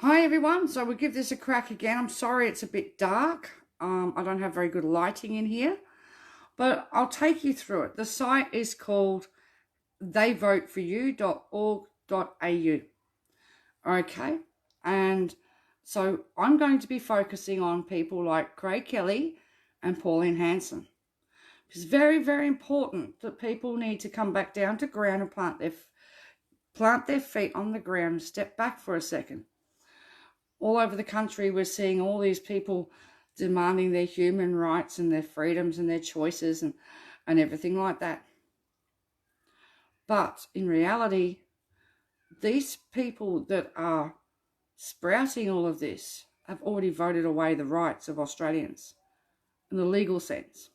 Hi everyone, so we'll give this a crack again. I'm sorry it's a bit dark. I don't have very good lighting in here, but I'll take you through it. The site is called theyvoteforyou.org.au. Okay, and so I'm going to be focusing on people like Craig Kelly and Pauline Hanson. It's very, very important that people need to come back down to ground and plant their feet on the ground and step back for a second. All over the country, we're seeing all these people demanding their human rights and their freedoms and their choices and everything like that. But in reality, these people that are sprouting all of this have already voted away the rights of Australians in the legal sense.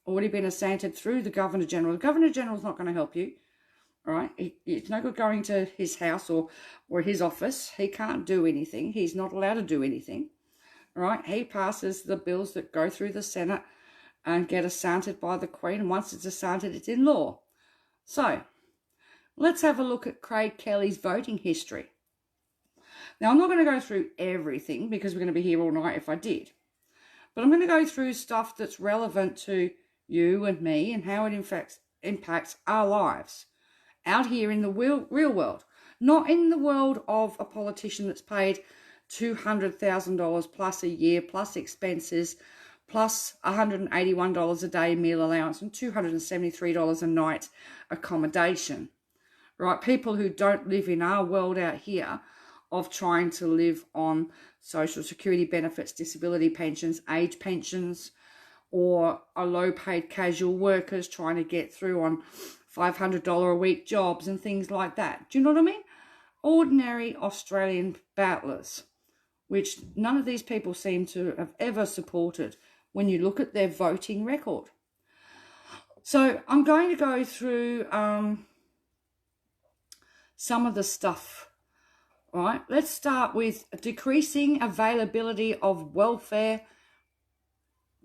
Already been assented through the Governor-General. The Governor-General is not going to help you. Right, it's no good going to his house or his office. He can't do anything. He's not allowed to do anything. Right, he passes the bills that go through the Senate and get assented by the Queen. And once it's assented, it's in law. So let's have a look at Craig Kelly's voting history. Now, I'm not going to go through everything because we're going to be here all night if I did. But I'm going to go through stuff that's relevant to you and me and how it impacts our lives out here in the real world, not in the world of a politician that's paid $200,000 plus a year, plus expenses, plus $181 a day meal allowance and $273 a night accommodation, right? People who don't live in our world out here of trying to live on social security benefits, disability pensions, age pensions, or are low-paid casual workers trying to get through on $500 a week jobs and things like that. Do you know what I mean? Ordinary Australian battlers, which none of these people seem to have ever supported when you look at their voting record. So I'm going to go through some of the stuff, right? Let's start with decreasing availability of welfare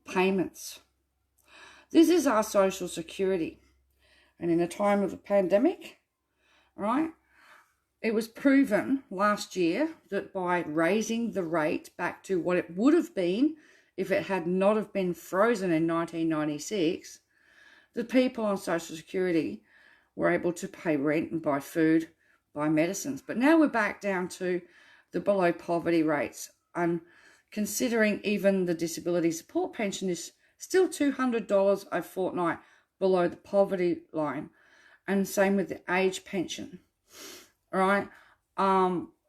payments. This is our social security. And in a time of the pandemic, right, it was proven last year that by raising the rate back to what it would have been if it had not have been frozen in 1996, the people on social security were able to pay rent and buy food, buy medicines. But now we're back down to the below poverty rates. And considering even the disability support pension is still $200 a fortnight below the poverty line, and same with the age pension, right?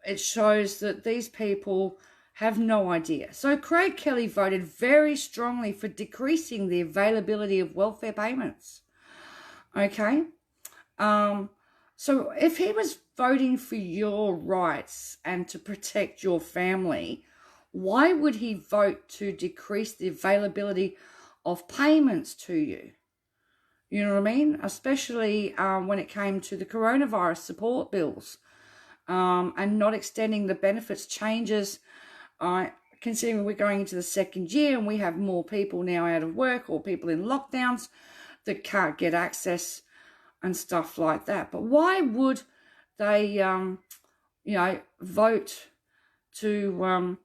It shows that these people have no idea. So Craig Kelly voted very strongly for decreasing the availability of welfare payments, okay? So if he was voting for your rights and to protect your family, why would he vote to decrease the availability of payments to you? You know what I mean? Especially when it came to the coronavirus support bills and not extending the benefits changes. Considering we're going into the second year and we have more people now out of work or people in lockdowns that can't get access and stuff like that. But why would they, vote to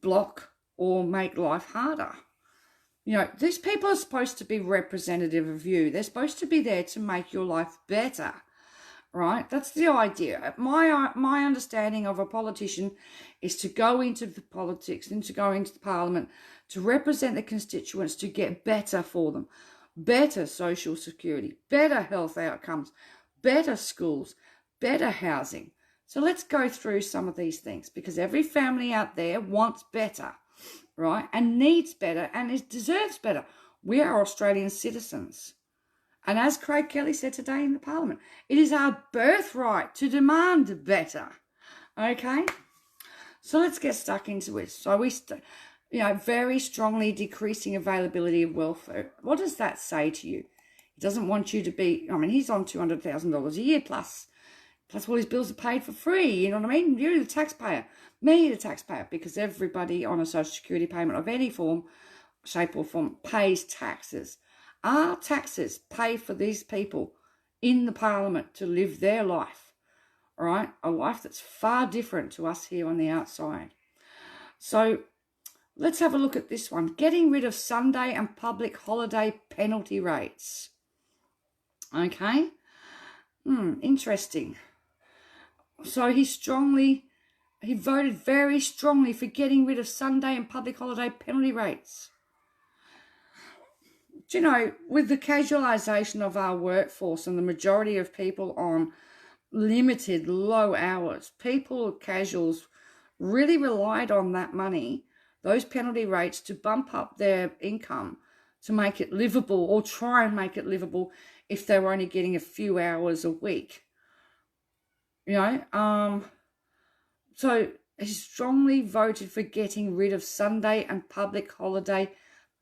block or make life harder? You know, these people are supposed to be representative of you. They're supposed to be there to make your life better, right? That's the idea. My understanding of a politician is to go into the politics and to go into the parliament to represent the constituents to get better for them. Better social security, better health outcomes, better schools, better housing. So let's go through some of these things because every family out there wants better, right, and needs better and deserves better. We are Australian citizens. And as Craig Kelly said today in the Parliament, it is our birthright to demand better. Okay? So let's get stuck into it. So very strongly decreasing availability of welfare. What does that say to you? He doesn't want you to be, he's on $200,000 a year plus all his bills are paid for free, you know what I mean? You're the taxpayer, me the taxpayer, because everybody on a social security payment of any form, shape or form pays taxes. Our taxes pay for these people in the parliament to live their life, right? A life that's far different to us here on the outside. So let's have a look at this one. Getting rid of Sunday and public holiday penalty rates. Okay. Interesting. So he voted very strongly for getting rid of Sunday and public holiday penalty rates. Do you know, with the casualisation of our workforce and the majority of people on limited low hours, casuals really relied on that money, those penalty rates, to bump up their income to make it livable, or try and make it livable if they were only getting a few hours a week. You know, so he strongly voted for getting rid of Sunday and public holiday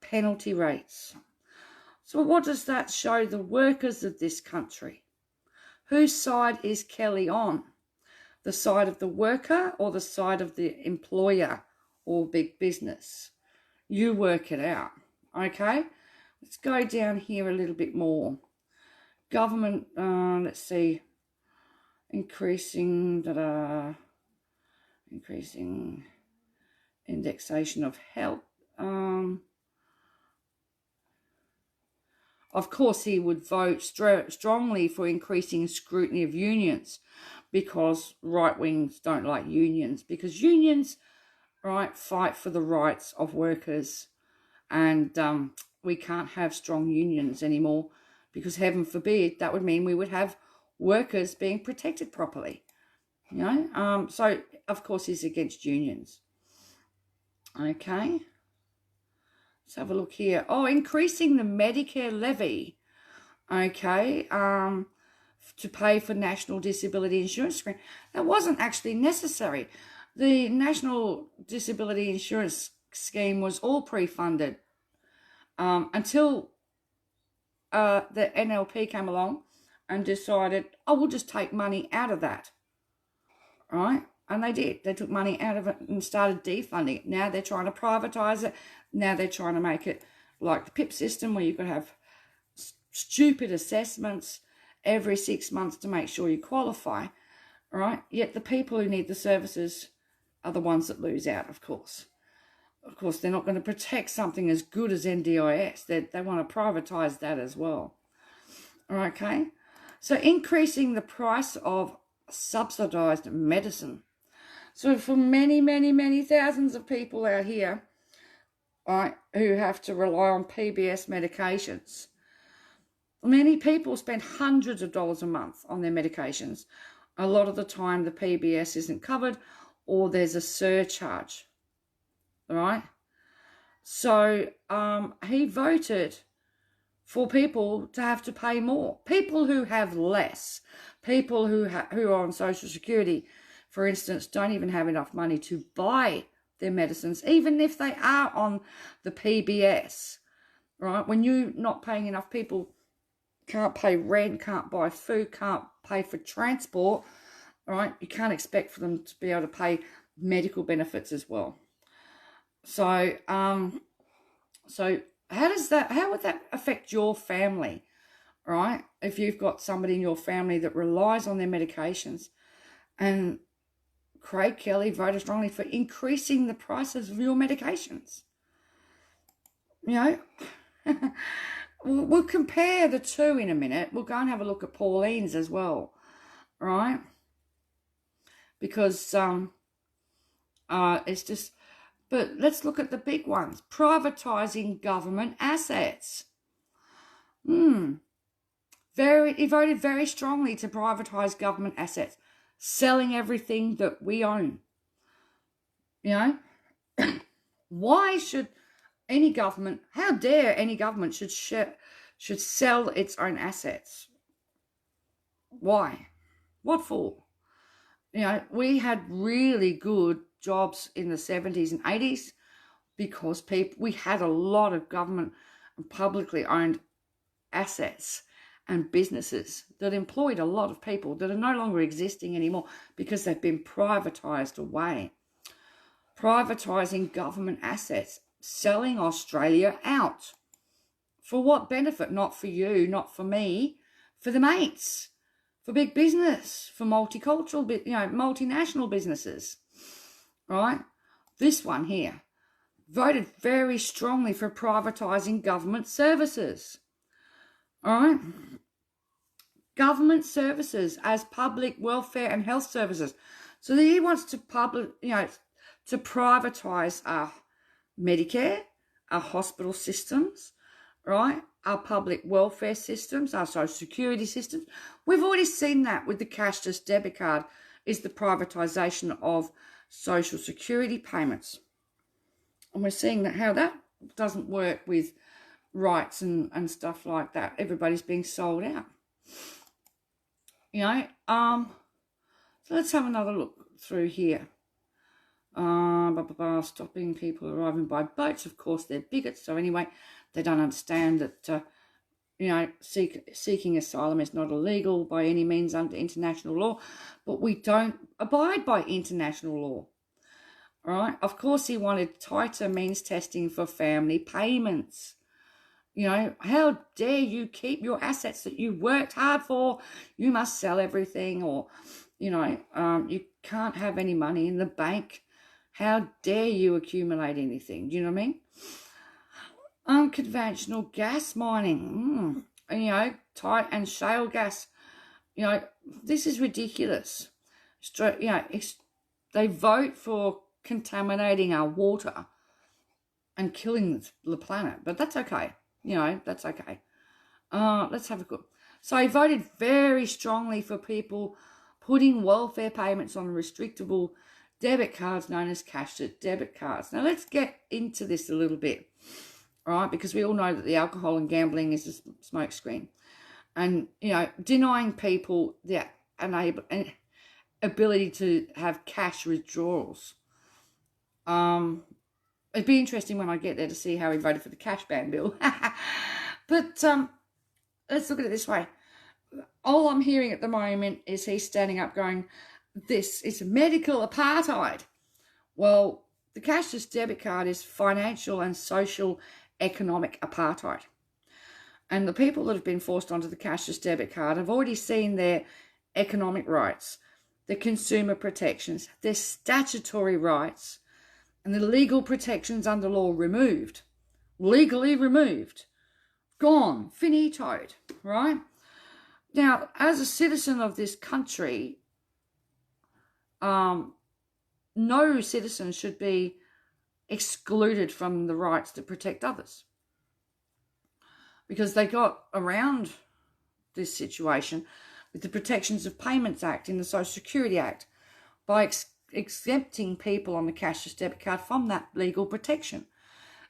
penalty rates. So what does that show the workers of this country? Whose side is Kelly on? The side of the worker or the side of the employer or big business? You work it out, okay? Let's go down here a little bit more. Government, let's see, increasing indexation of health. Of course, he would vote strongly for increasing scrutiny of unions, because right-wings don't like unions, because unions, right, fight for the rights of workers, and we can't have strong unions anymore, because heaven forbid, that would mean we would have workers being protected properly, you know. So, of course, he's against unions. Okay. Let's have a look here. Oh, increasing the Medicare levy, okay, to pay for National Disability Insurance Scheme. That wasn't actually necessary. The National Disability Insurance Scheme was all pre-funded until the NLP came along and decided, oh, we'll just take money out of that, right? And they did. They took money out of it and started defunding it. Now they're trying to privatise it. Now they're trying to make it like the PIP system, where you could have stupid assessments every 6 months to make sure you qualify, right? Yet the people who need the services are the ones that lose out, of course. Of course, they're not going to protect something as good as NDIS. They want to privatise that as well. Okay? So increasing the price of subsidised medicine. So for many, many, many thousands of people out here, right, who have to rely on PBS medications, many people spend hundreds of dollars a month on their medications. A lot of the time the PBS isn't covered, or there's a surcharge, right? So he voted for people to have to pay more. People who have less, people who are on Social Security, for instance, don't even have enough money to buy their medicines, even if they are on the PBS, right? When you're not paying enough, people can't pay rent, can't buy food, can't pay for transport, right? You can't expect for them to be able to pay medical benefits as well. So, how would that affect your family, right? If you've got somebody in your family that relies on their medications, and Craig Kelly voted strongly for increasing the prices of your medications. You know, we'll compare the two in a minute. We'll go and have a look at Pauline's as well, right? Because it's just, but let's look at the big ones. Privatizing government assets. He voted very strongly to privatize government assets, selling everything that we own. You know, why should any government, how dare any government should sell its own assets? Why? What for? You know, we had really good jobs in the 70s and 80s because we had a lot of government and publicly owned assets and businesses that employed a lot of people that are no longer existing anymore because they've been privatised away. Privatising government assets, selling Australia out. For what benefit? Not for you, not for me, for the mates. for big business, for multicultural, multinational businesses, right? This one here voted very strongly for privatising government services, all right? Government services as public welfare and health services. So he wants to to privatise our Medicare, our hospital systems, right? Our public welfare systems, our social security systems. We've already seen that with the cashless debit card is the privatisation of social security payments. And we're seeing that how that doesn't work with rights and stuff like that. Everybody's being sold out. So let's have another look through here. Stopping people arriving by boats. Of course, they're bigots. So anyway, they don't understand that, seeking asylum is not illegal by any means under international law. But we don't abide by international law. All right. Of course, he wanted tighter means testing for family payments. How dare you keep your assets that you worked hard for? You must sell everything, or, you can't have any money in the bank. How dare you accumulate anything? Do you know what I mean? Unconventional gas mining, tight and shale gas. This is ridiculous. They vote for contaminating our water and killing the planet, but that's okay. That's okay. Let's have a look. So he voted very strongly for people putting welfare payments on restrictable debit cards known as cashless debit cards. Now let's get into this a little bit, all right? Because we all know that the alcohol and gambling is a smokescreen, and denying people the ability to have cash withdrawals. It'd be interesting when I get there to see how he voted for the cash ban bill. But let's look at it this way. All I'm hearing at the moment is he's standing up going, this is medical apartheid. Well, the cashless debit card is financial and social economic apartheid. And the people that have been forced onto the cashless debit card have already seen their economic rights, their consumer protections, their statutory rights, and the legal protections under law removed. Legally removed. Gone. Finitoed. Right? Now, as a citizen of this country, no citizen should be excluded from the rights to protect others. Because they got around this situation with the Protections of Payments Act in the Social Security Act by exempting people on the cashless debit card from that legal protection.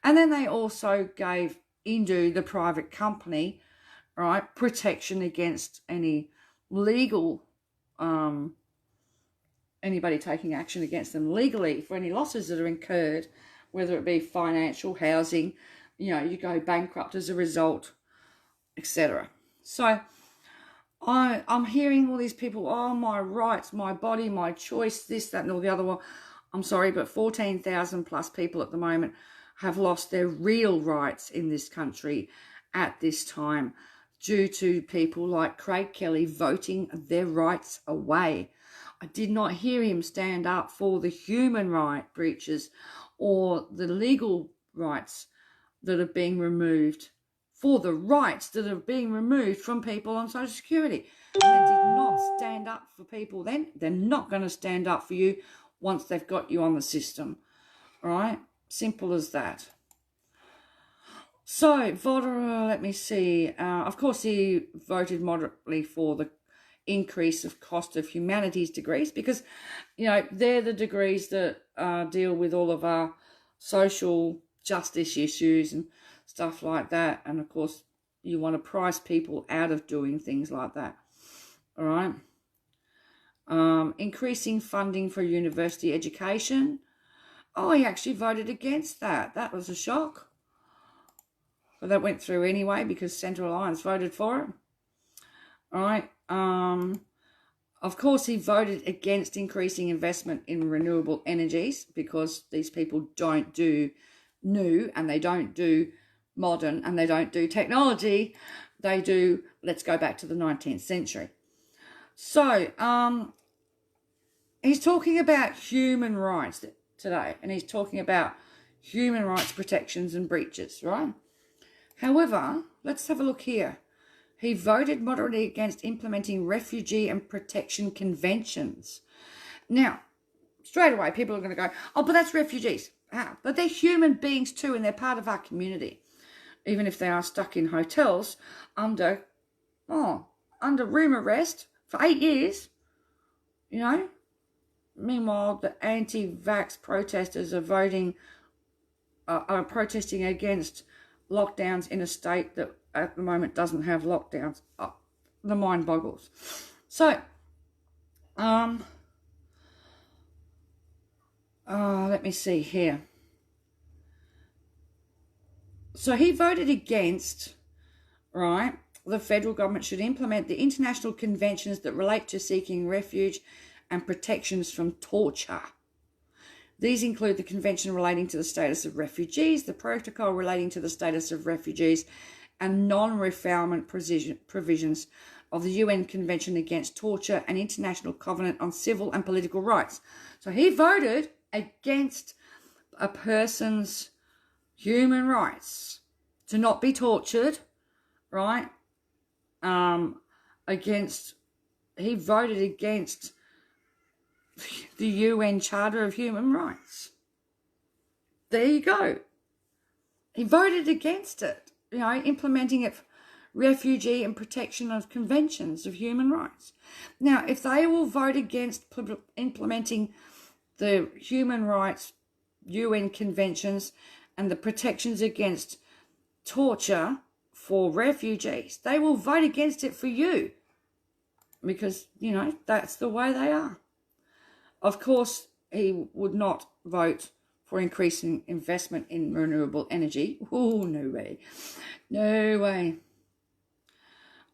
And then they also gave Indu, the private company, right, protection against any legal, anybody taking action against them legally for any losses that are incurred, whether it be financial, housing, you go bankrupt as a result, etc. So I'm hearing all these people, oh, my rights, my body, my choice, this, that, and all the other one. I'm sorry, but 14,000 plus people at the moment have lost their real rights in this country at this time due to people like Craig Kelly voting their rights away. I did not hear him stand up for the human right breaches or the legal rights that are being removed, for the rights that are being removed from people on Social Security. And they did not stand up for people then. They're not going to stand up for you once they've got you on the system. All right? Simple as that. So, voter, let me see. Of course, he voted moderately for the increase of cost of humanities degrees because, they're the degrees that deal with all of our social justice issues and stuff like that. And of course, you want to price people out of doing things like that. All right. Increasing funding for university education. Oh, he actually voted against that. That was a shock. But that went through anyway because Central Alliance voted for it. All right. Of course, he voted against increasing investment in renewable energies because these people don't do new and they don't do modern and they don't do technology. They do, let's go back to the 19th century. So, he's talking about human rights today, and he's talking about human rights protections and breaches, right? However, let's have a look here. He voted moderately against implementing refugee and protection conventions. Now, straight away, people are going to go, oh, but that's refugees. But they're human beings too, and they're part of our community. Even if they are stuck in hotels under room arrest for 8 years, you know. Meanwhile, the anti-vax protesters are protesting against lockdowns in a state that at the moment doesn't have lockdowns. The mind boggles. So, let me see here. So he voted against, right, the federal government should implement the international conventions that relate to seeking refuge and protections from torture. These include the Convention relating to the status of refugees, the Protocol relating to the status of refugees, and non-refoulement provisions of the UN Convention Against Torture and International Covenant on Civil and Political Rights. So he voted against a person's human rights to not be tortured, right? He voted against the UN Charter of Human Rights. There you go. He voted against it, you know, implementing it, refugee and protection of conventions of human rights. Now, if they will vote against implementing the human rights UN conventions and the protections against torture for refugees, they will vote against it for you because, you know, that's the way they are. Of course, he would not vote for increasing investment in renewable energy. Oh, no way. No way.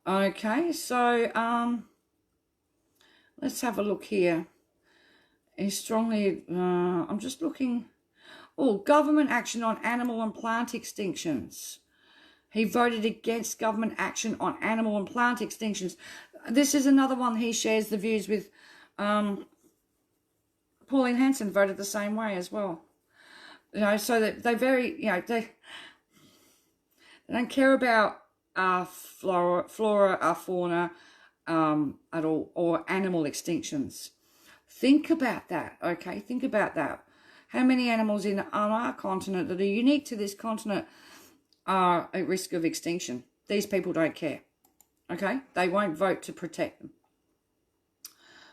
Okay, so let's have a look here. He strongly, I'm just looking. Oh, government action on animal and plant extinctions. He voted against government action on animal and plant extinctions. This is another one he shares the views with. Pauline Hanson voted the same way as well. You know, so that they very, you know, they don't care about our flora, our fauna at all, or animal extinctions. Think about that, okay? Think about that. How many animals on our continent that are unique to this continent are at risk of extinction? These people don't care, okay? They won't vote to protect them.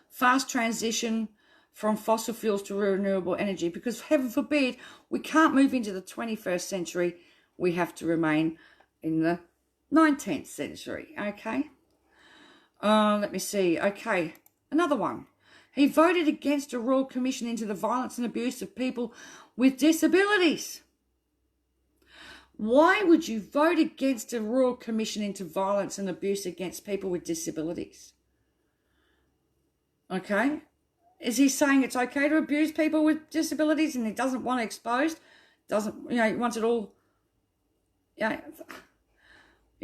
Fast transition from fossil fuels to renewable energy, because heaven forbid we can't move into the 21st century. We have to remain in the 19th century, okay? Let me see. Okay, another one. He voted against a royal commission into the violence and abuse of people with disabilities. Why would you vote against a royal commission into violence and abuse against people with disabilities? Okay? Is he saying it's okay to abuse people with disabilities and he doesn't want it exposed? Doesn't, you know, he wants it all. You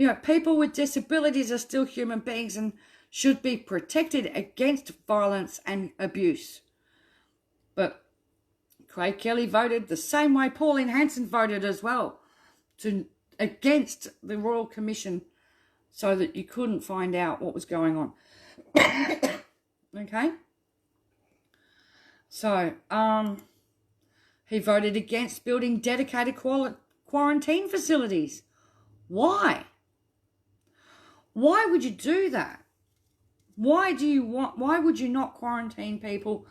know, people with disabilities are still human beings and should be protected against violence and abuse. But Craig Kelly voted the same way Pauline Hanson voted as well, against the Royal Commission, so that you couldn't find out what was going on. Okay? So, he voted against building dedicated quarantine facilities. Why? Why would you do that? Why would you not quarantine people?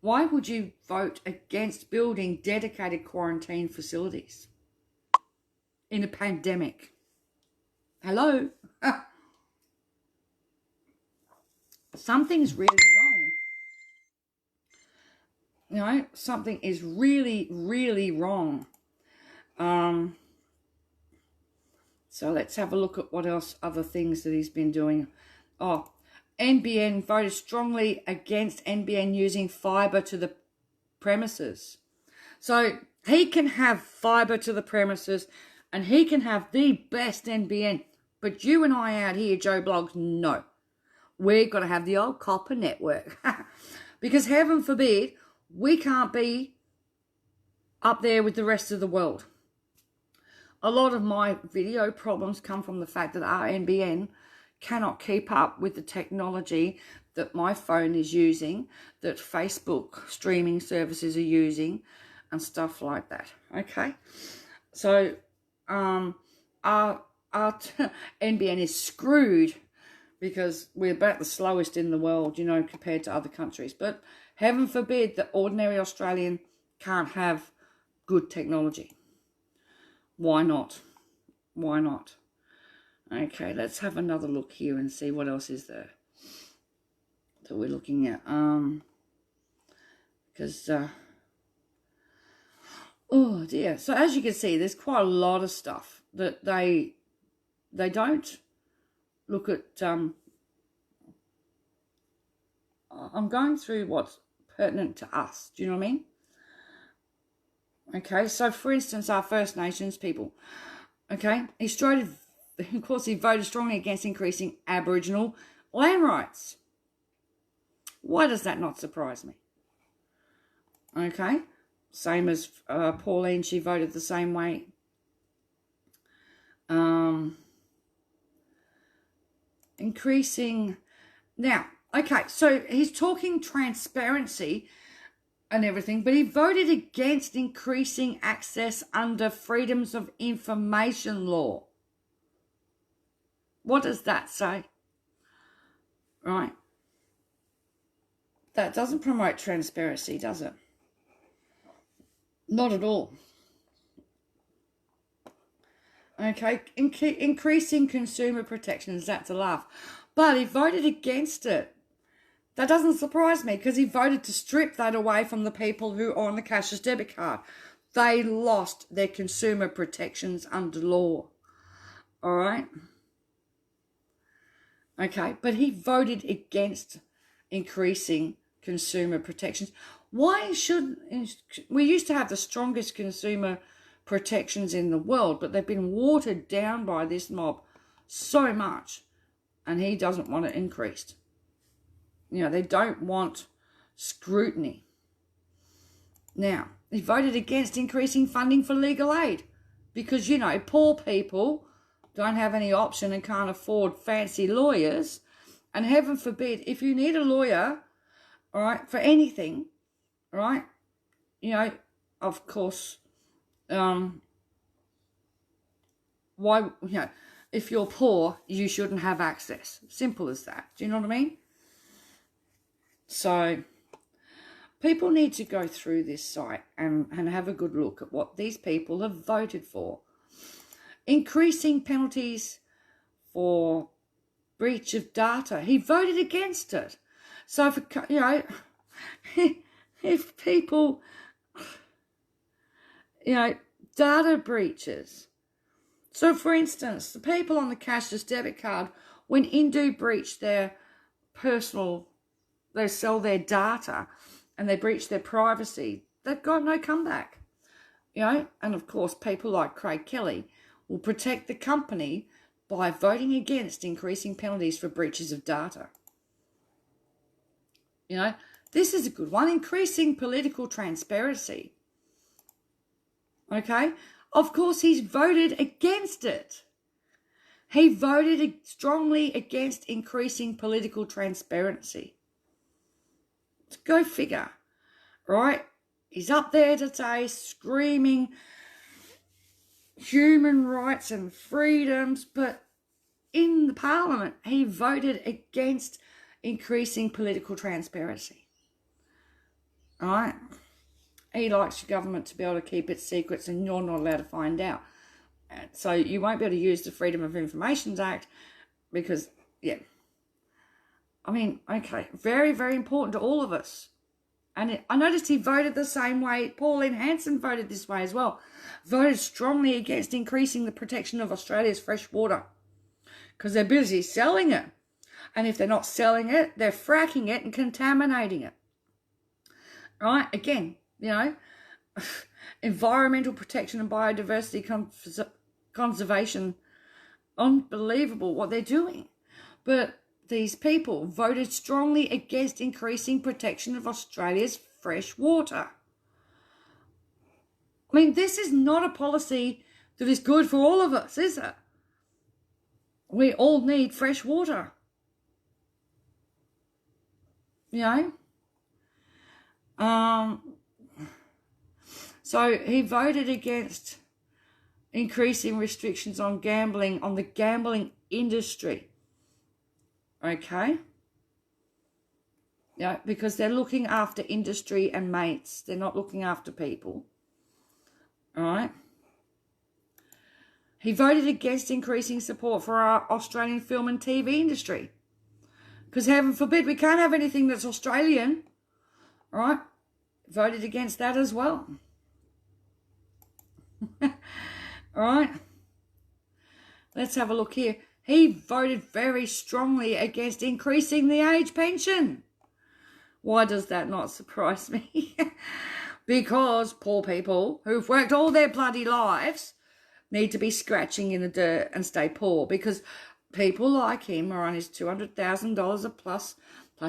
Why would you vote against building dedicated quarantine facilities in a pandemic? Hello? Something's really wrong. You know, something is really, really wrong. So let's have a look at what else, other things that he's been doing. Oh, NBN voted strongly against NBN using fibre to the premises. So he can have fibre to the premises and he can have the best NBN. But you and I out here, Joe Blogs, no. we're going to have the old copper network. Because heaven forbid, we can't be up there with the rest of the world. A lot of my video problems come from the fact that our NBN cannot keep up with the technology that my phone is using, that Facebook streaming services are using, and stuff like that. Okay, so our NBN is screwed because we're about the slowest in the world, you know, compared to other countries. But heaven forbid that ordinary Australian can't have good technology. Why not? Why not? Okay, let's have another look here and see what else is there that we're looking at. Because oh dear. So as you can see, there's quite a lot of stuff that they don't look at. I'm going through what's pertinent to us. Do you know what I mean? Okay, so for instance, our First Nations people. Okay, of course, he voted strongly against increasing Aboriginal land rights. Why does that not surprise me? Okay, same as Pauline, she voted the same way. Increasing, now, okay, so he's talking transparency and everything, but he voted against increasing access under Freedoms of Information law. What does that say? Right. That doesn't promote transparency, does it? Not at all. Okay, increasing consumer protections, that's a laugh. But he voted against it. That doesn't surprise me because he voted to strip that away from the people who are on the cashless debit card. They lost their consumer protections under law. All right? Okay, but he voted against increasing consumer protections. Why should... We used to have the strongest consumer protections in the world, but they've been watered down by this mob so much, and he doesn't want it increased. You know, they don't want scrutiny. Now, he voted against increasing funding for legal aid because, you know, poor people don't have any option and can't afford fancy lawyers. And heaven forbid, if you need a lawyer, all right, for anything, all right, you know, of course, why, you know, if you're poor, you shouldn't have access. Simple as that. Do you know what I mean? So people need to go through this site and have a good look at what these people have voted for. Increasing penalties for breach of data. He voted against it. So, if, you know, if people, you know, data breaches. So, for instance, the people on the cashless debit card, when Indu breach their personal, they sell their data and they breach their privacy, they've got no comeback. You know, and of course, people like Craig Kelly will protect the company by voting against increasing penalties for breaches of data. You know, this is a good one. Increasing political transparency. Okay? Of course, he's voted against it. He voted strongly against increasing political transparency. Go figure, right? He's up there today screaming human rights and freedoms, but in the parliament, he voted against increasing political transparency. All right? He likes your government to be able to keep its secrets and you're not allowed to find out. So you won't be able to use the Freedom of Information Act because, yeah. I mean, okay, very, very important to all of us. And I noticed he voted the same way. Pauline Hanson voted this way as well. Voted strongly against increasing the protection of Australia's fresh water because they're busy selling it. And if they're not selling it, they're fracking it and contaminating it. Right? Again, you know, environmental protection and biodiversity conservation, unbelievable what they're doing. But these people voted strongly against increasing protection of Australia's fresh water. I mean, this is not a policy that is good for all of us, is it? We all need fresh water. You know? So he voted against increasing restrictions on gambling, on the gambling industry. Okay? Yeah, because they're looking after industry and mates. They're not looking after people. All right? He voted against increasing support for our Australian film and TV industry. Because heaven forbid, we can't have anything that's Australian. All right? Voted against that as well. All right? Let's have a look here. He voted very strongly against increasing the age pension. Why does that not surprise me? Because poor people who've worked all their bloody lives need to be scratching in the dirt and stay poor, because people like him are on his $200,000 a plus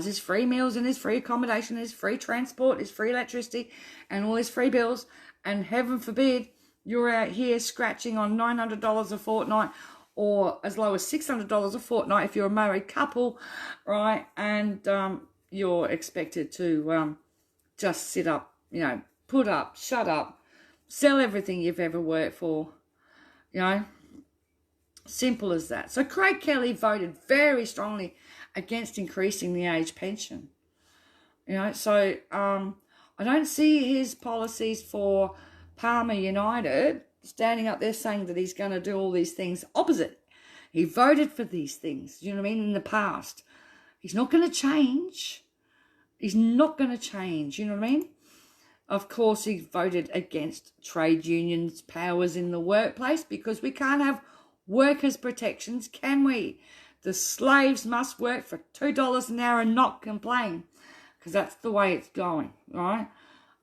his free meals and his free accommodation, his free transport, his free electricity and all his free bills. And heaven forbid you're out here scratching on $900 a fortnight, or as low as $600 a fortnight if you're a married couple, right? And you're expected to just sit up, you know, put up, shut up, sell everything you've ever worked for, you know. Simple as that. So Craig Kelly voted very strongly against increasing the age pension. You know, so I don't see his policies for Palmer United standing up there saying that he's going to do all these things opposite. He voted for these things, you know what I mean, in the past. He's not going to change. He's not going to change, you know what I mean? Of course, he voted against trade unions' powers in the workplace, because we can't have workers' protections, can we? The slaves must work for $2 an hour and not complain, because that's the way it's going, right?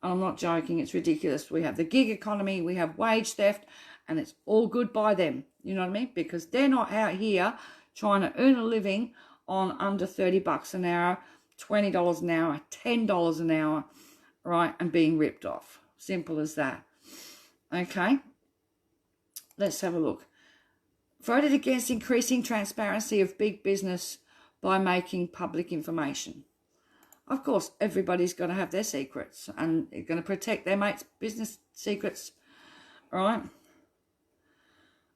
I'm not joking, it's ridiculous. We have the gig economy, we have wage theft, and it's all good by them, you know what I mean? Because they're not out here trying to earn a living on under $30 an hour, $20 an hour, $10 an hour, right, and being ripped off. Simple as that. Okay, let's have a look. Voted against increasing transparency of big business by making public information. Of course, everybody's got to have their secrets, and they're going to protect their mates' business secrets, right?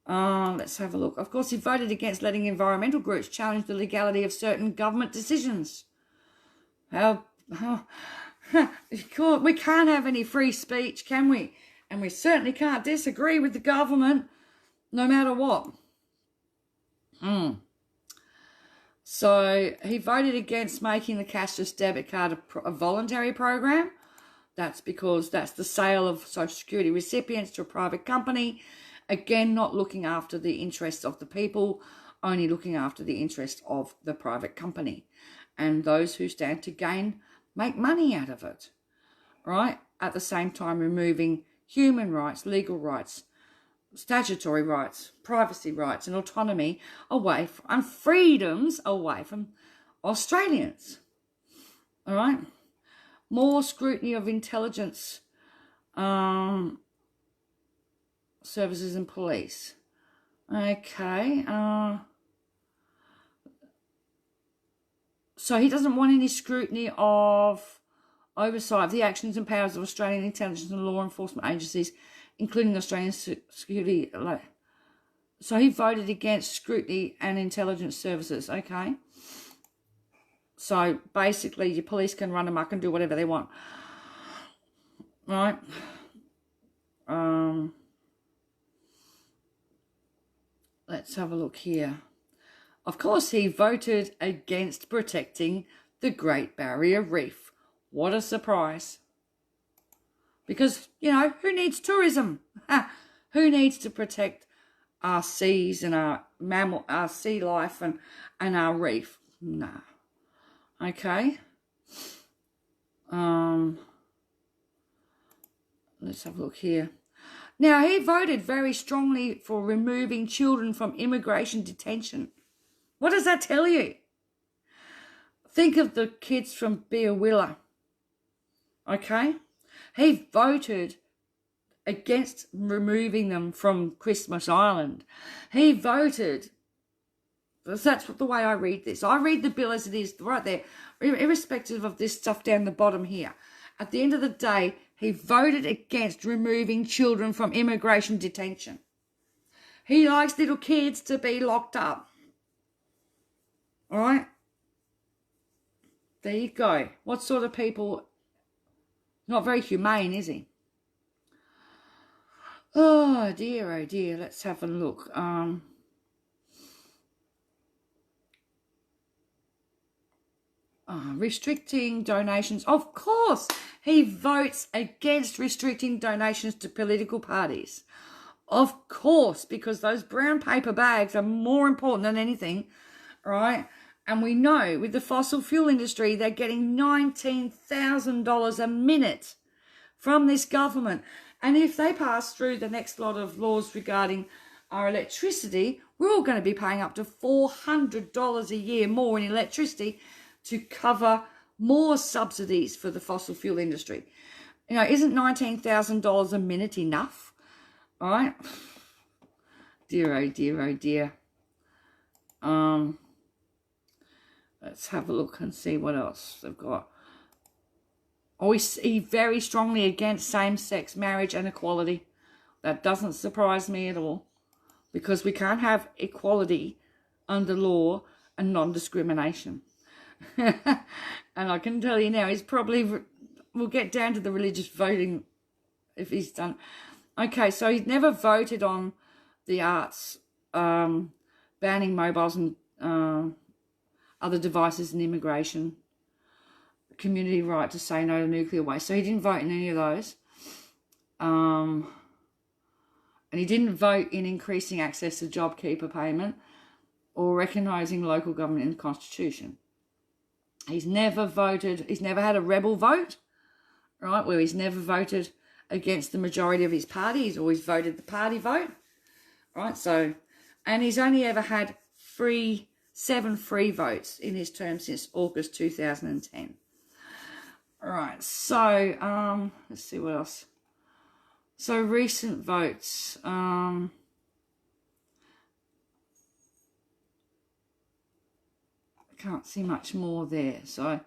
Let's have a look. Of course, he voted against letting environmental groups challenge the legality of certain government decisions. We can't have any free speech, can we? And we certainly can't disagree with the government, no matter what. So he voted against making the cashless debit card a voluntary program. That's because that's the sale of Social Security recipients to a private company. Again, not looking after the interests of the people, only looking after the interests of the private company. And those who stand to gain make money out of it, right? At the same time, removing human rights, legal rights, statutory rights, privacy rights and autonomy away from, and freedoms away from Australians. All right? More scrutiny of intelligence services and police. Okay. So he doesn't want any scrutiny of oversight of the actions and powers of Australian intelligence and law enforcement agencies, including Australian security. So he voted against scrutiny and intelligence services. Okay. So basically your police can run amok and do whatever they want. Right. Let's have a look here. Of course, he voted against protecting the Great Barrier Reef. What a surprise. Because, you know, who needs tourism? Who needs to protect our seas and our sea life and our reef? No. Okay. Let's have a look here. Now, he voted very strongly for removing children from immigration detention. What does that tell you? think of the kids from Beerwilla, okay? He voted against removing them from Christmas Island. He voted, that's the way I read this. I read the bill as it is right there, irrespective of this stuff down the bottom here. At the end of the day, he voted against removing children from immigration detention. He likes little kids to be locked up. All right? There you go. What sort of people? Not very humane, is he? Oh dear, let's have a look. Restricting donations. Of course, he votes against restricting donations to political parties. Of course, because those brown paper bags are more important than anything, right? And we know with the fossil fuel industry, they're getting $19,000 a minute from this government. And if they pass through the next lot of laws regarding our electricity, we're all going to be paying up to $400 a year more in electricity to cover more subsidies for the fossil fuel industry. You know, isn't $19,000 a minute enough? All right? Dear, oh dear, oh dear. Let's have a look and see what else they've got. Oh, he's very strongly against same-sex marriage and equality. That doesn't surprise me at all, because we can't have equality under law and non-discrimination. And I can tell you now, he's probably, we'll get down to the religious voting if he's done. Okay, so he's never voted on the arts, banning mobiles and other devices in immigration, community right to say no to nuclear waste. So he didn't vote in any of those. And he didn't vote in increasing access to JobKeeper payment or recognising local government in the Constitution. He's never voted, he's never had a rebel vote, right, where he's never voted against the majority of his party. He's always voted the party vote, right? So, and he's only ever had 7 free votes in his term since August 2010. All right, so let's see what else. So recent votes. I can't see much more there. So,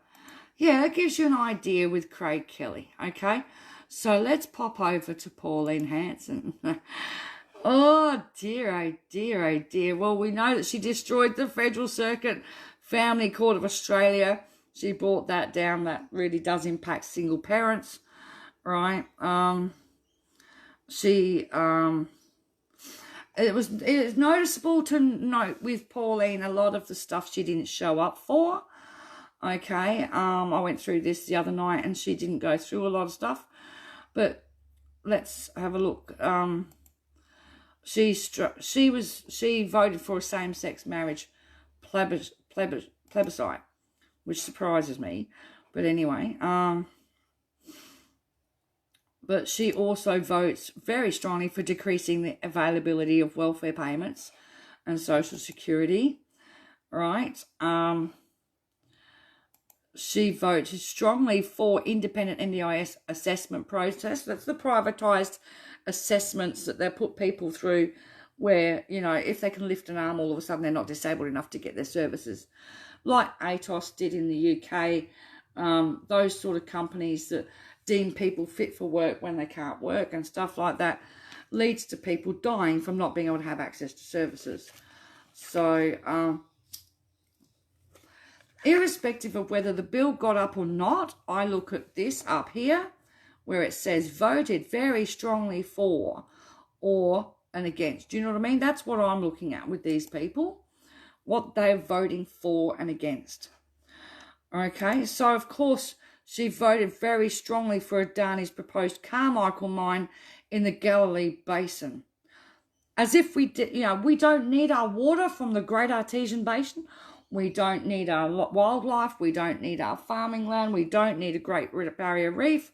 yeah, that gives you an idea with Craig Kelly, okay? So let's pop over to Pauline Hanson. Oh, dear, oh, dear, oh, dear. Well, we know that she destroyed the Federal Circuit Family Court of Australia. She brought that down. That really does impact single parents, right? It was noticeable to note with Pauline a lot of the stuff she didn't show up for. Okay, I went through this the other night and she didn't go through a lot of stuff. But let's have a look. She voted for a same-sex marriage plebiscite, which surprises me. But anyway, but she also votes very strongly for decreasing the availability of welfare payments and social security, right? She voted strongly for independent NDIS assessment process. That's the privatised assessments that they put people through where, you know, if they can lift an arm, all of a sudden they're not disabled enough to get their services. Like ATOS did in the UK, those sort of companies that deem people fit for work when they can't work and stuff like that leads to people dying from not being able to have access to services. So, irrespective of whether the bill got up or not, I look at this up here where it says voted very strongly for or and against. Do you know what I mean? That's what I'm looking at with these people, what they're voting for and against. Okay, so of course she voted very strongly for Adani's proposed Carmichael mine in the Galilee Basin. As if we did, you know, we don't need our water from the Great Artesian Basin. We don't need our wildlife. We don't need our farming land. We don't need a Great Barrier Reef.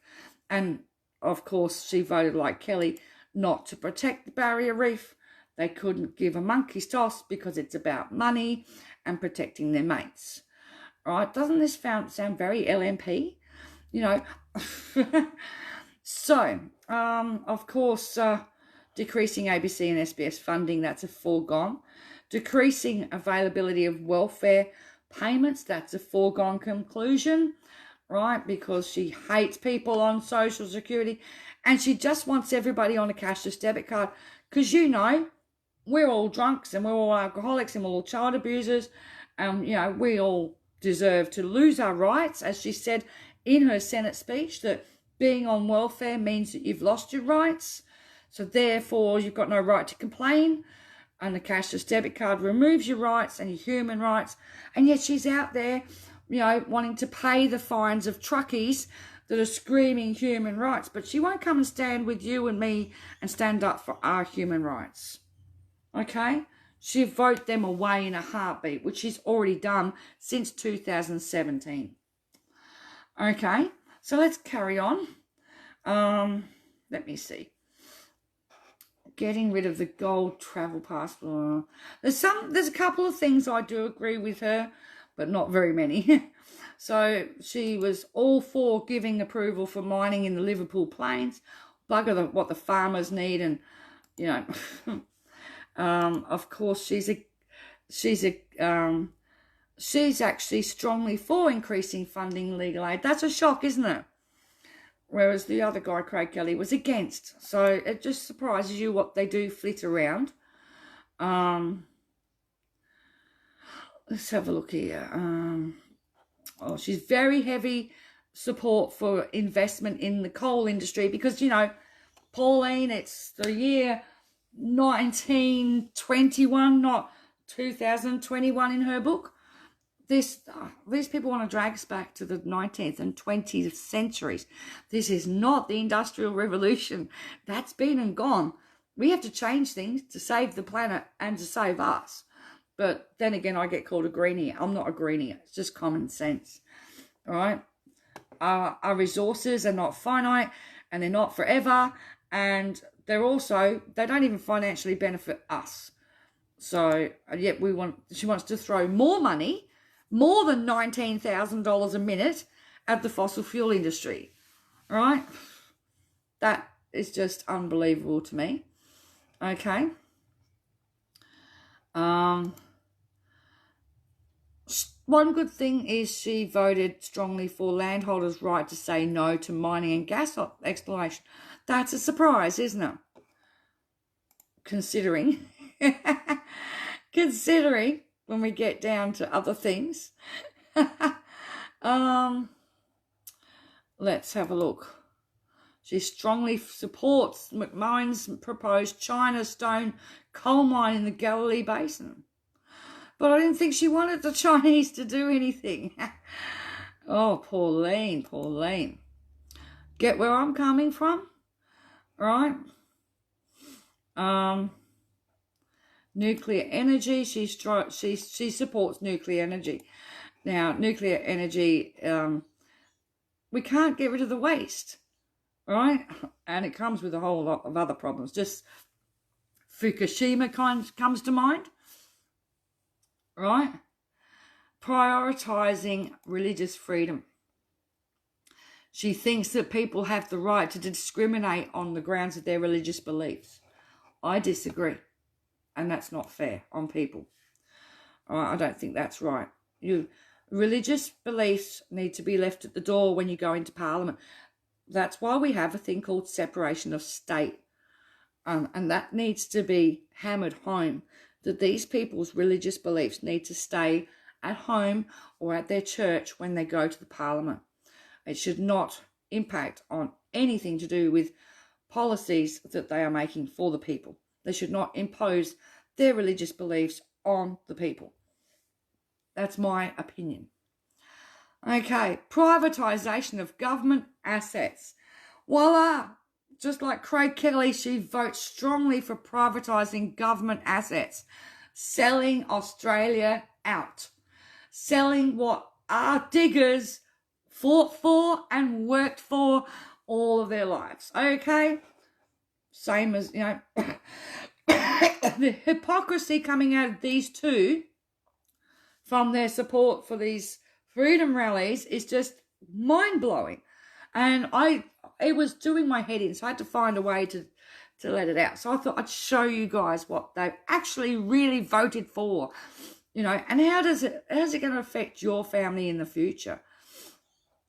And, of course, she voted like Kelly not to protect the Barrier Reef. They couldn't give a monkey's toss because it's about money and protecting their mates. right? Doesn't this sound very LMP? You know, so, of course, decreasing ABC and SBS funding, that's a foregone. Decreasing availability of welfare payments, that's a foregone conclusion, right? Because she hates people on Social Security and she just wants everybody on a cashless debit card because, you know, we're all drunks and we're all alcoholics and we're all child abusers. You know, we all deserve to lose our rights, as she said in her Senate speech, that being on welfare means that you've lost your rights. So therefore, you've got no right to complain. And the cashless debit card removes your rights and your human rights. And yet she's out there, you know, wanting to pay the fines of truckies that are screaming human rights. But she won't come and stand with you and me and stand up for our human rights. Okay? She'll vote them away in a heartbeat, which she's already done since 2017. Okay? So let's carry on. Let me see. Getting rid of the gold travel passport. There's a couple of things I do agree with her, but not very many. So she was all for giving approval for mining in the Liverpool Plains. Bugger what the farmers need, and you know, of course she's actually strongly for increasing funding legal aid. That's a shock, isn't it? Whereas the other guy, Craig Kelly, was against. So it just surprises you what they do flit around. Let's have a look here. She's very heavy support for investment in the coal industry because, you know, Pauline, it's the year 1921, not 2021 in her book. These people want to drag us back to the 19th and 20th centuries. This is not the Industrial Revolution. That's been and gone. We have to change things to save the planet and to save us. But then again, I get called a greenie. I'm not a greenie. It's just common sense. All right? Our resources are not finite and they're not forever. And they don't even financially benefit us. So yet she wants to throw more money, more than $19,000 a minute at the fossil fuel industry, right? That is just unbelievable to me. Okay. One good thing is she voted strongly for landholders' right to say no to mining and gas exploration. That's a surprise, isn't it? Considering when we get down to other things. Let's have a look. She strongly supports McMillan's proposed China Stone coal mine in the Galilee Basin. But I didn't think she wanted the Chinese to do anything. Oh, Pauline. Get where I'm coming from? Right? Nuclear energy, she supports nuclear energy. Now, nuclear energy, we can't get rid of the waste, right? And it comes with a whole lot of other problems. Just Fukushima comes to mind, right? Prioritising religious freedom. She thinks that people have the right to discriminate on the grounds of their religious beliefs. I disagree. And that's not fair on people. I don't think that's right. Religious beliefs need to be left at the door when you go into Parliament. That's why we have a thing called separation of state. And that needs to be hammered home, that these people's religious beliefs need to stay at home or at their church when they go to the Parliament. It should not impact on anything to do with policies that they are making for the people. They should not impose their religious beliefs on the people. That's my opinion. Okay, privatization of government assets. Voila! Just like Craig Kelly, she votes strongly for privatizing government assets, selling Australia out, selling what our diggers fought for and worked for all of their lives. Okay? Same as, you know, the hypocrisy coming out of these two from their support for freedom rallies is just mind-blowing. And it was doing my head in, so I had to find a way to let it out. So I thought I'd show you guys what they've actually really voted for, you know, and how's it going to affect your family in the future?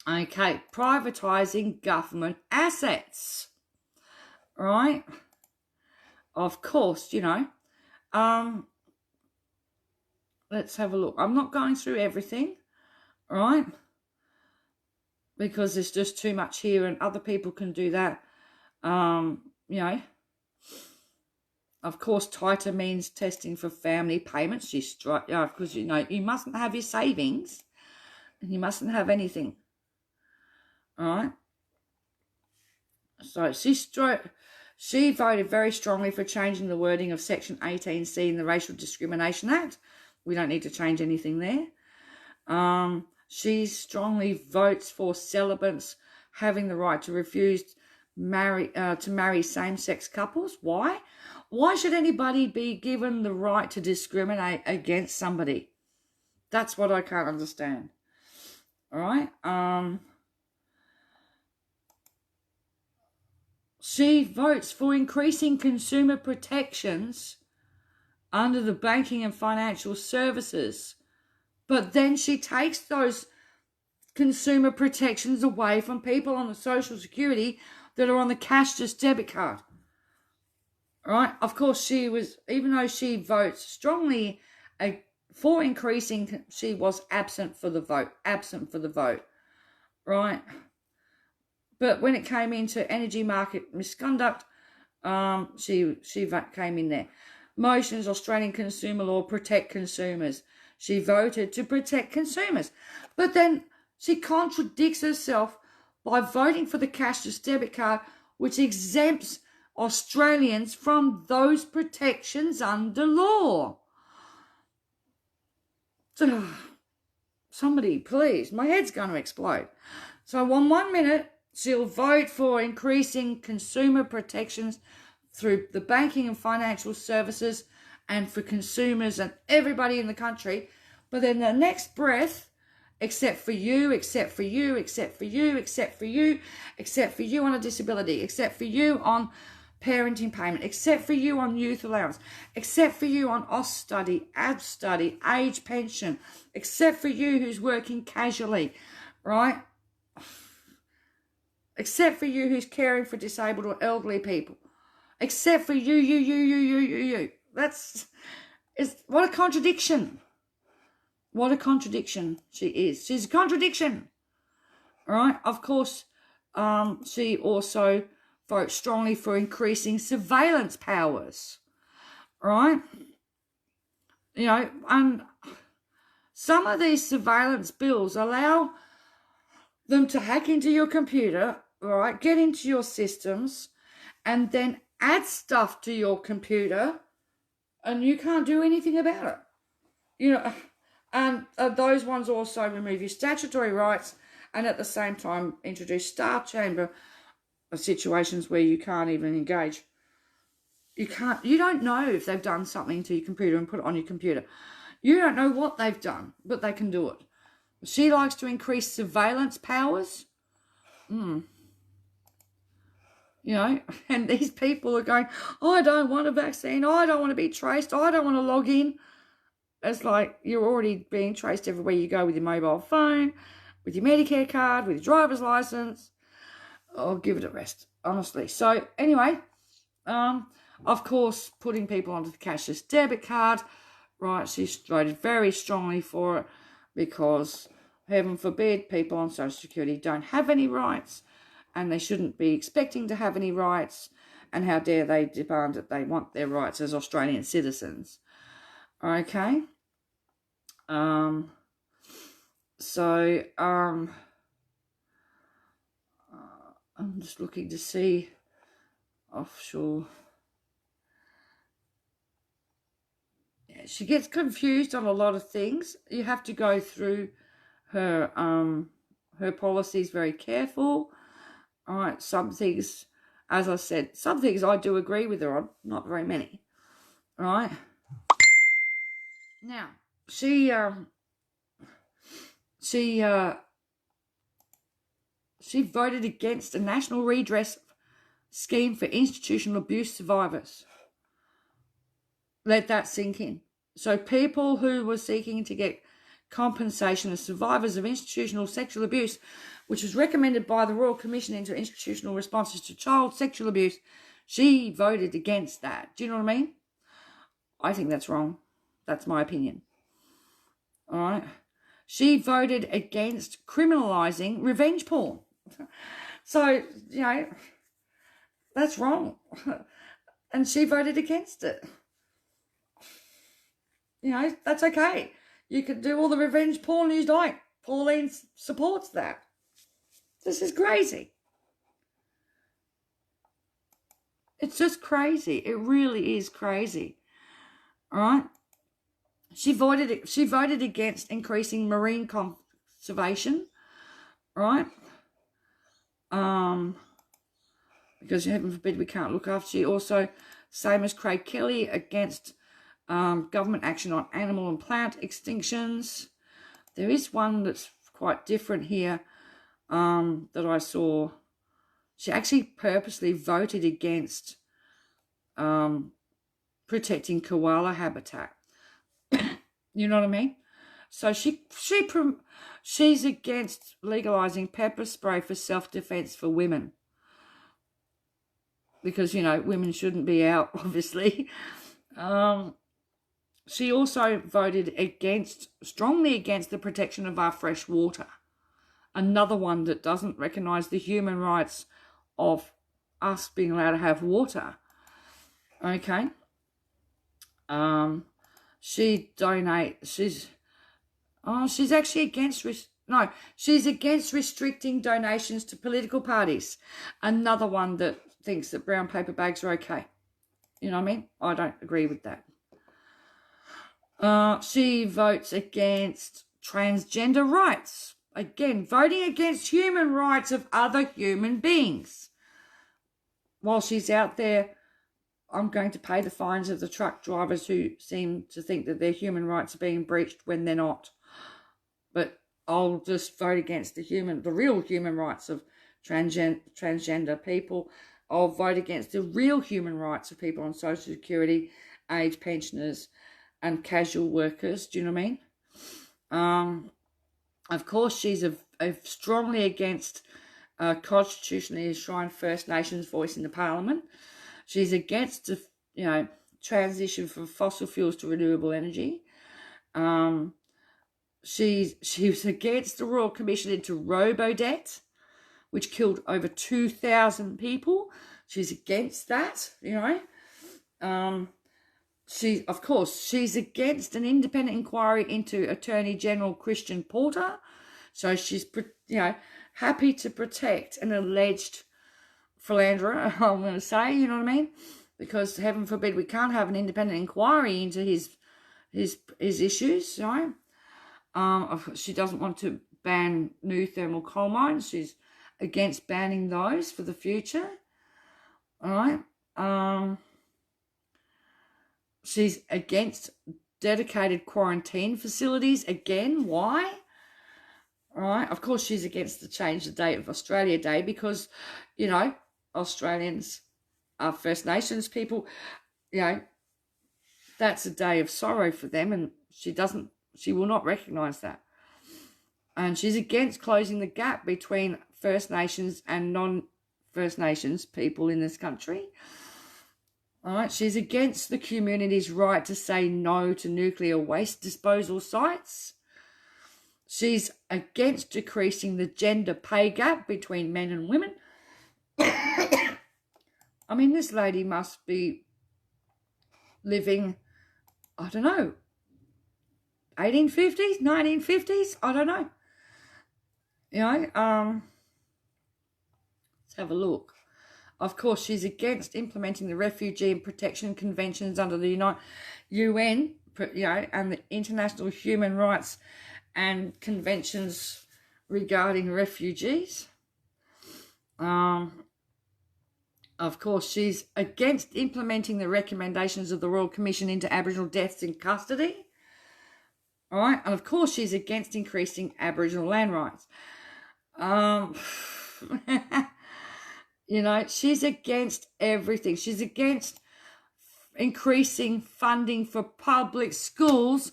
Okay, privatizing government assets, right? Of course, you know. Let's have a look. I'm not going through everything, right? Because there's just too much here, and other people can do that. You know, of course, tighter means testing for family payments. Because you know you mustn't have your savings, and you mustn't have anything. All right. So she voted very strongly for changing the wording of Section 18C in the Racial Discrimination Act. We don't need to change anything there. She strongly votes for celibates having the right to refuse to marry same-sex couples. Why? Why should anybody be given the right to discriminate against somebody? That's what I can't understand. All right. She votes for increasing consumer protections under the banking and financial services, but then she takes those consumer protections away from people on the Social Security that are on the cashless debit card. All right. Of course, even though she votes strongly for increasing, she was absent for the vote. Right. But when it came into energy market misconduct, she came in there. Motions, Australian consumer law, protect consumers. She voted to protect consumers. But then she contradicts herself by voting for the cashless debit card, which exempts Australians from those protections under law. Somebody, please, my head's going to explode. So on 1 minute, she'll vote for increasing consumer protections through the banking and financial services and for consumers and everybody in the country. But then the next breath, except for you, except for you, except for you, except for you, except for you on a disability, except for you on parenting payment, except for you on youth allowance, except for you on OS study, AB study, age pension, except for you who's working casually, right? Except for you who's caring for disabled or elderly people. Except for you. What a contradiction. What a contradiction she is. She's a contradiction. All right. Of course, she also votes strongly for increasing surveillance powers. All right. You know, and some of these surveillance bills allow them to hack into your computer, right, get into your systems, and then add stuff to your computer, and you can't do anything about it. You know, and those ones also remove your statutory rights, and at the same time introduce star chamber situations where you can't even engage. You don't know if they've done something to your computer and put it on your computer. You don't know what they've done, but they can do it. She likes to increase surveillance powers. You know, and these people are going, I don't want a vaccine. I don't want to be traced. I don't want to log in. It's like you're already being traced everywhere you go with your mobile phone, with your Medicare card, with your driver's license. I'll give it a rest, honestly. So anyway, of course, putting people onto the cashless debit card, right, she voted very strongly for it because, heaven forbid, people on Social Security don't have any rights and they shouldn't be expecting to have any rights, and how dare they demand that they want their rights as Australian citizens. Okay. I'm just looking to see offshore. Yeah, she gets confused on a lot of things. You have to go through her policies very careful. All right, some things, as I said, some things I do agree with her on, not very many. All right. Now, she she voted against a national redress scheme for institutional abuse survivors. Let that sink in. So people who were seeking to get compensation as survivors of institutional sexual abuse, which was recommended by the Royal Commission into Institutional Responses to Child Sexual Abuse, she voted against that. Do you know what I mean? I think that's wrong. That's my opinion. All right. She voted against criminalising revenge porn. So, you know, that's wrong. And she voted against it. You know, that's okay. You can do all the revenge porn you like. Pauline supports that. This is crazy. It's just crazy. It really is crazy. All right. She voted against increasing marine conservation. Right. Because heaven forbid we can't look after. She also, same as Craig Kelly, against government action on animal and plant extinctions. There is one that's quite different here that I saw. She actually purposely voted against protecting koala habitat. You know what I mean? So she's against legalising pepper spray for self-defence for women. Because, you know, women shouldn't be out, obviously. She also voted strongly against the protection of our fresh water. Another one that doesn't recognise the human rights of us being allowed to have water. Okay. She's actually against she's against restricting donations to political parties. Another one that thinks that brown paper bags are okay. You know what I mean? I don't agree with that. She votes against transgender rights. Again, voting against human rights of other human beings. While she's out there, I'm going to pay the fines of the truck drivers who seem to think that their human rights are being breached when they're not. But I'll just vote against the real human rights of transgender people. I'll vote against the real human rights of people on Social Security, age pensioners, and casual workers. Do you know what I mean? Of course, she's strongly against constitutionally enshrined First Nations voice in the Parliament. She's against the transition from fossil fuels to renewable energy. She was against the Royal Commission into robo-debt, which killed over 2,000 people. She's against that, you know. She's against an independent inquiry into Attorney General Christian Porter. So she's, happy to protect an alleged philanderer, I'm going to say, you know what I mean? Because heaven forbid we can't have an independent inquiry into his issues, right? She doesn't want to ban new thermal coal mines. She's against banning those for the future. All right. She's against dedicated quarantine facilities. Again, why? All right. Of course, she's against the change the date of Australia Day because, Australians are First Nations people. That's a day of sorrow for them, and she will not recognise that. And she's against closing the gap between First Nations and non-First Nations people in this country. All right, she's against the community's right to say no to nuclear waste disposal sites. She's against decreasing the gender pay gap between men and women. I mean, this lady must be living, I don't know, 1850s, 1950s, I don't know. Let's have a look. Of course, she's against implementing the Refugee and Protection Conventions under the UN, and the international human rights and conventions regarding refugees. Of course, she's against implementing the recommendations of the Royal Commission into Aboriginal deaths in custody. All right. And of course, she's against increasing Aboriginal land rights. You know, she's against everything. She's against increasing funding for public schools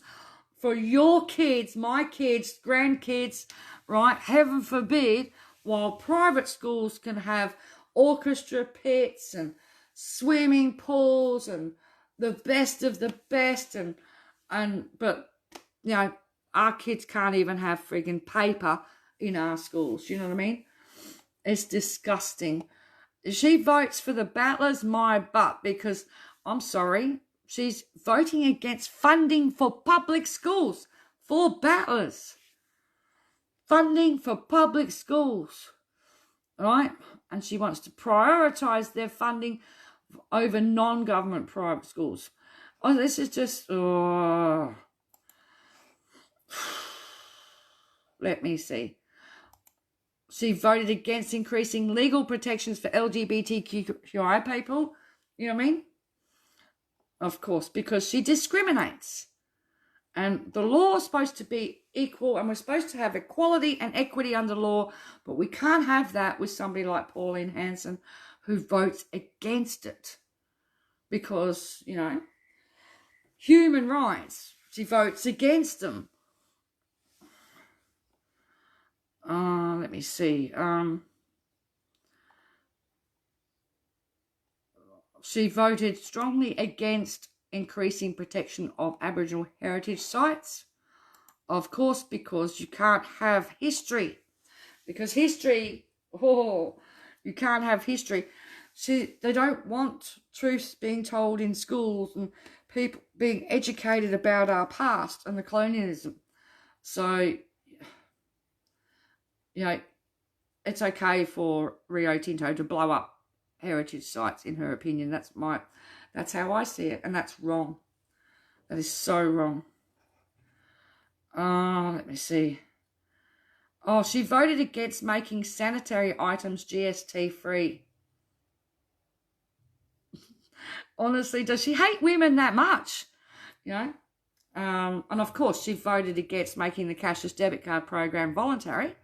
for your kids, my kids, grandkids, right? Heaven forbid, while private schools can have orchestra pits and swimming pools and the best of the best, but you know, our kids can't even have friggin' paper in our schools. You know what I mean? It's disgusting. She votes for the battlers, my butt, because I'm sorry, she's voting against funding for public schools for battlers. Funding for public schools, right? And she wants to prioritise their funding over non-government private schools. Oh, this is just, oh. Let me see. She voted against increasing legal protections for LGBTQI people. You know what I mean? Of course, because she discriminates. And the law is supposed to be equal, and we're supposed to have equality and equity under law, but we can't have that with somebody like Pauline Hanson who votes against it. Because, you know, human rights, she votes against them. Let me see. She voted strongly against increasing protection of Aboriginal heritage sites. Of course, because you can't have history. Because history, you can't have history. They don't want truths being told in schools and people being educated about our past and the colonialism. So, you know, it's okay for Rio Tinto to blow up heritage sites, in her opinion. That's how I see it, and that's wrong. That is so wrong. Let me see. Oh, she voted against making sanitary items GST free. Honestly, does she hate women that much? You know? And of course, she voted against making the cashless debit card program voluntary.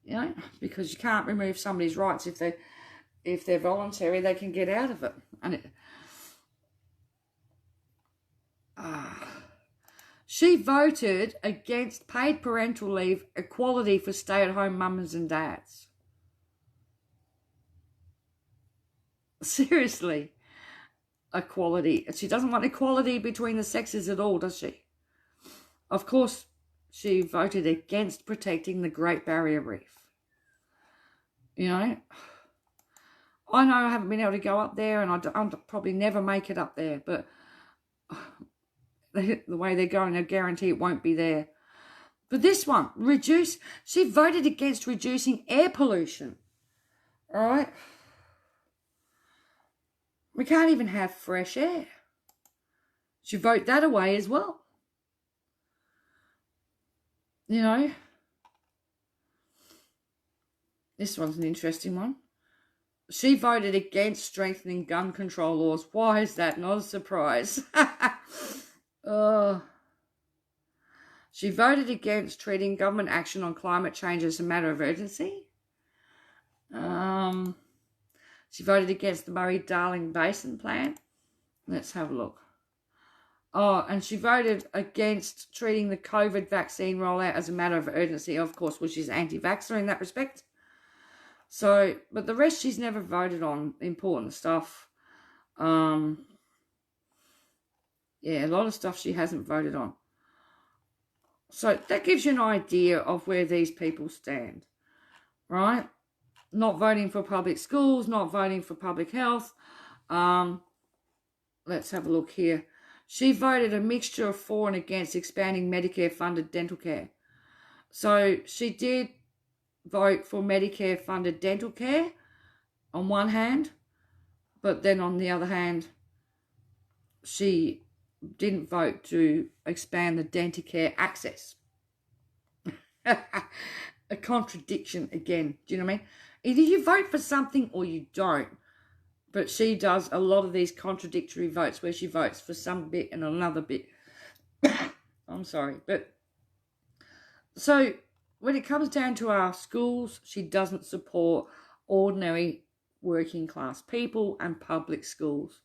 You know, because you can't remove somebody's rights if they're voluntary, they can get out of it. And she voted against paid parental leave equality for stay-at-home mums and dads. Seriously, equality. She doesn't want equality between the sexes at all, does she? Of course, she voted against protecting the Great Barrier Reef. You know, I know I haven't been able to go up there, and I'll probably never make it up there, but the way they're going, I guarantee it won't be there. But this one, she voted against reducing air pollution. All right? We can't even have fresh air. She voted that away as well. You know? This one's an interesting one. She voted against strengthening gun control laws. Why is that not a surprise? She voted against treating government action on climate change as a matter of urgency. She voted against the Murray-Darling Basin Plan. Let's have a look. Oh, and she voted against treating the COVID vaccine rollout as a matter of urgency, of course, which is anti-vaxxer in that respect. So, but the rest she's never voted on important stuff. Yeah, a lot of stuff she hasn't voted on. So that gives you an idea of where these people stand, right? Not voting for public schools, not voting for public health. Let's have a look here. She voted a mixture of for and against expanding Medicare-funded dental care. So she did vote for Medicare-funded dental care on one hand, but then on the other hand, she didn't vote to expand the Denticare access. A contradiction again. Do you know what I mean? Either you vote for something or you don't. But she does a lot of these contradictory votes where she votes for some bit and another bit. I'm sorry. But so when it comes down to our schools, she doesn't support ordinary working class people and public schools.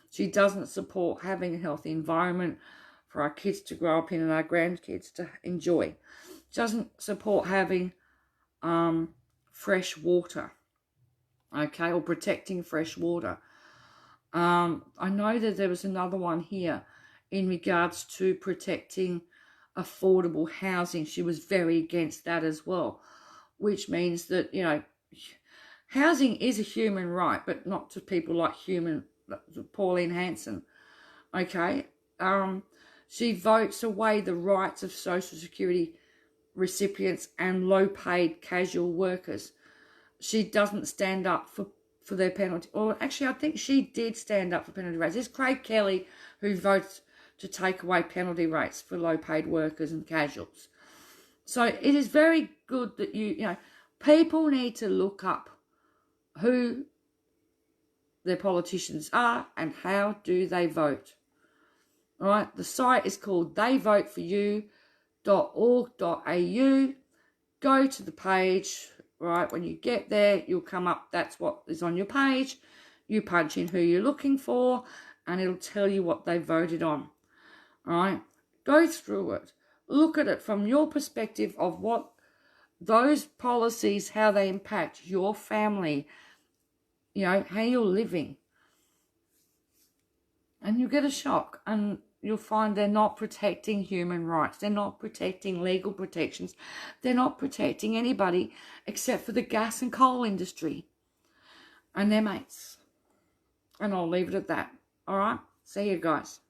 She doesn't support having a healthy environment for our kids to grow up in and our grandkids to enjoy. She doesn't support having fresh water, okay, or protecting fresh water. I know that there was another one here in regards to protecting affordable housing. She was very against that as well, which means that, you know, housing is a human right, but not to people like Pauline Hanson, okay? She votes away the rights of Social Security recipients and low-paid casual workers. She doesn't stand up for their penalty. Or actually, I think she did stand up for penalty rates. There's Craig Kelly who votes to take away penalty rates for low-paid workers and casuals. So it is very good that you know, people need to look up who their politicians are and how do they vote. All right, the site is called theyvoteforyou.org.au. Go to the page, right? When you get there, you'll come up. That's what is on your page. You punch in who you're looking for, and it'll tell you what they voted on. All right, go through it. Look at it from your perspective of what those policies, how they impact your family, you know, how you're living. And you get a shock, and you'll find they're not protecting human rights. They're not protecting legal protections. They're not protecting anybody except for the gas and coal industry and their mates. And I'll leave it at that. All right? See you guys.